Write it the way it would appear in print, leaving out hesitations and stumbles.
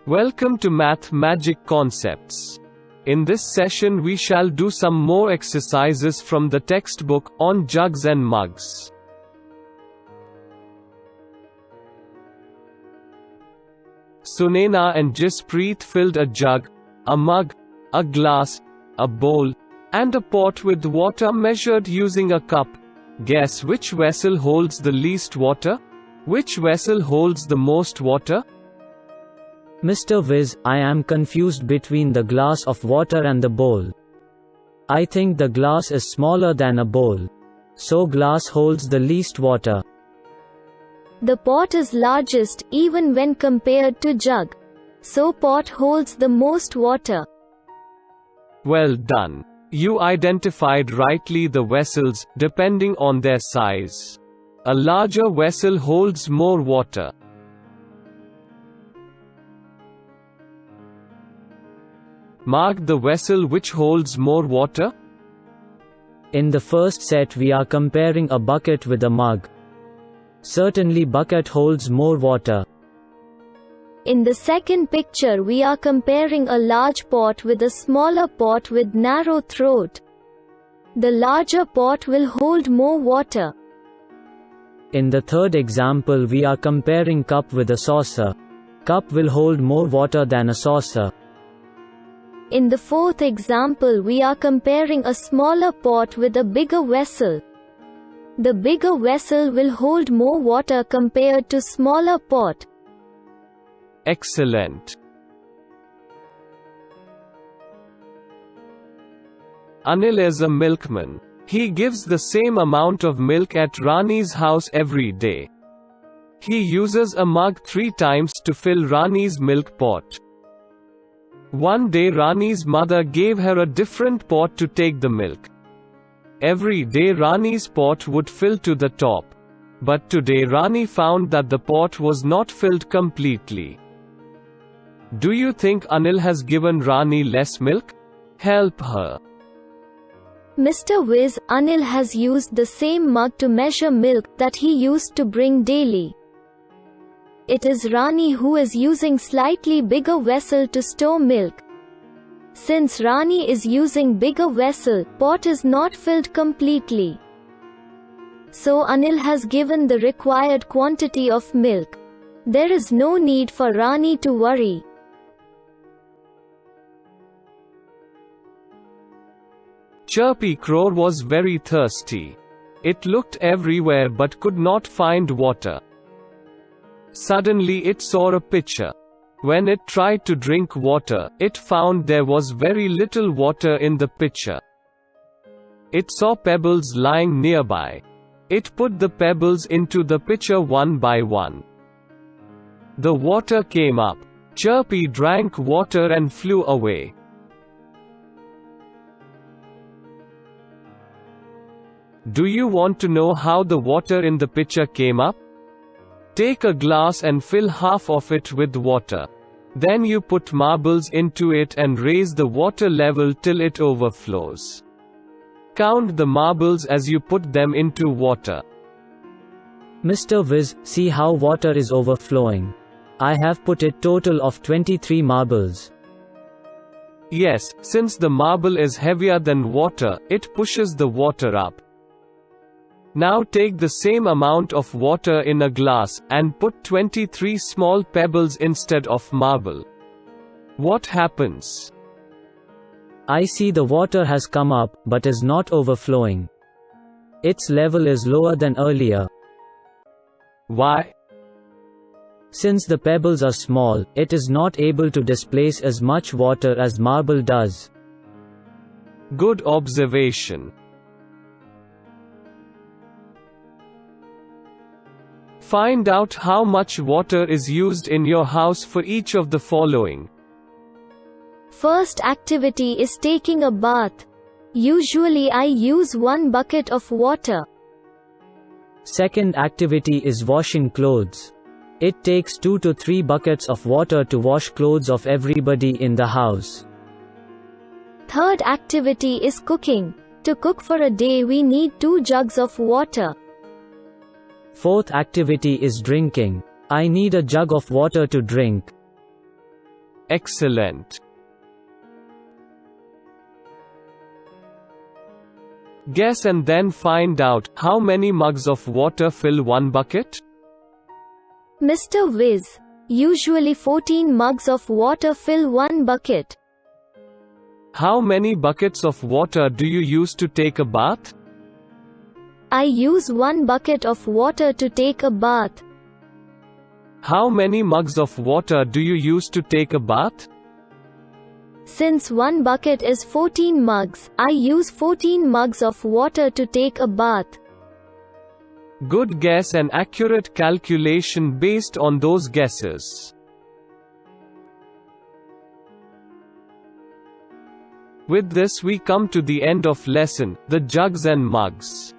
Welcome to Math Magic Concepts. In this session we shall do some more exercises from the textbook on jugs and mugs. Sunaina and Jaspreet filled a jug, a mug, a glass, a bowl, and a pot with water measured using a cup. Guess which vessel holds the least water? Which vessel holds the most water? Mr. Viz, I am confused between the glass of water and the bowl. I think the glass is smaller than a bowl. So glass holds the least water. The pot is largest even when compared to jug. So pot holds the most water. Well done. You identified rightly the vessels, depending on their size. A larger vessel holds more water. Mark the vessel which holds more water. In the first set we are comparing a bucket with a mug. Certainly bucket holds more water. In the second picture we are comparing a large pot with a smaller pot with narrow throat. The larger pot will hold more water. In the third example we are comparing cup with a saucer. Cup will hold more water than a saucer. In the fourth example we are comparing a smaller pot with a bigger vessel. The bigger vessel will hold more water compared to smaller pot. Excellent. Anil is a milkman. He gives the same amount of milk at Rani's house every day. He uses a mug 3 times to fill Rani's milk pot. One day Rani's mother gave her a different pot to take the milk. Every day Rani's pot would fill to the top. But today Rani found that the pot was not filled completely. Do you think Anil has given Rani less milk? Help her. Mr. Viz, Anil has used the same mug to measure milk that he used to bring daily. It is Rani who is using slightly bigger vessel to store milk. Since Rani is using bigger vessel, pot is not filled completely. So Anil has given the required quantity of milk. There is no need for Rani to worry. Chirpy Crow was very thirsty. It looked everywhere but could not find water. Suddenly it saw a pitcher. When it tried to drink water, it found there was very little water in the pitcher. It saw pebbles lying nearby. It put the pebbles into the pitcher one by one. The water came up. Chirpy drank water and flew away. Do you want to know how the water in the pitcher came up? Take a glass and fill half of it with water. Then you put marbles into it and raise the water level till it overflows. Count the marbles as you put them into water. Mr. Viz, see how water is overflowing. I have put it total of 23 marbles. Yes, since the marble is heavier than water, it pushes the water up. Now take the same amount of water in a glass, and put 23 small pebbles instead of marble. What happens? I see the water has come up, but is not overflowing. Its level is lower than earlier. Why? Since the pebbles are small, it is not able to displace as much water as marble does. Good observation. Find out how much water is used in your house for each of the following. First activity is taking a bath. Usually I use 1 bucket of water. Second activity is washing clothes. It takes 2 to 3 buckets of water to wash clothes of everybody in the house. Third activity is cooking. To cook for a day we need 2 jugs of water. Fourth activity is drinking. I need a jug of water to drink. Excellent. Guess and then find out, how many mugs of water fill one bucket? Mr. Wiz, usually 14 mugs of water fill one bucket. How many buckets of water do you use to take a bath? I use 1 bucket of water to take a bath. How many mugs of water do you use to take a bath? Since 1 bucket is 14 mugs, I use 14 mugs of water to take a bath. Good guess and accurate calculation based on those guesses. With this we come to the end of lesson, the jugs and mugs.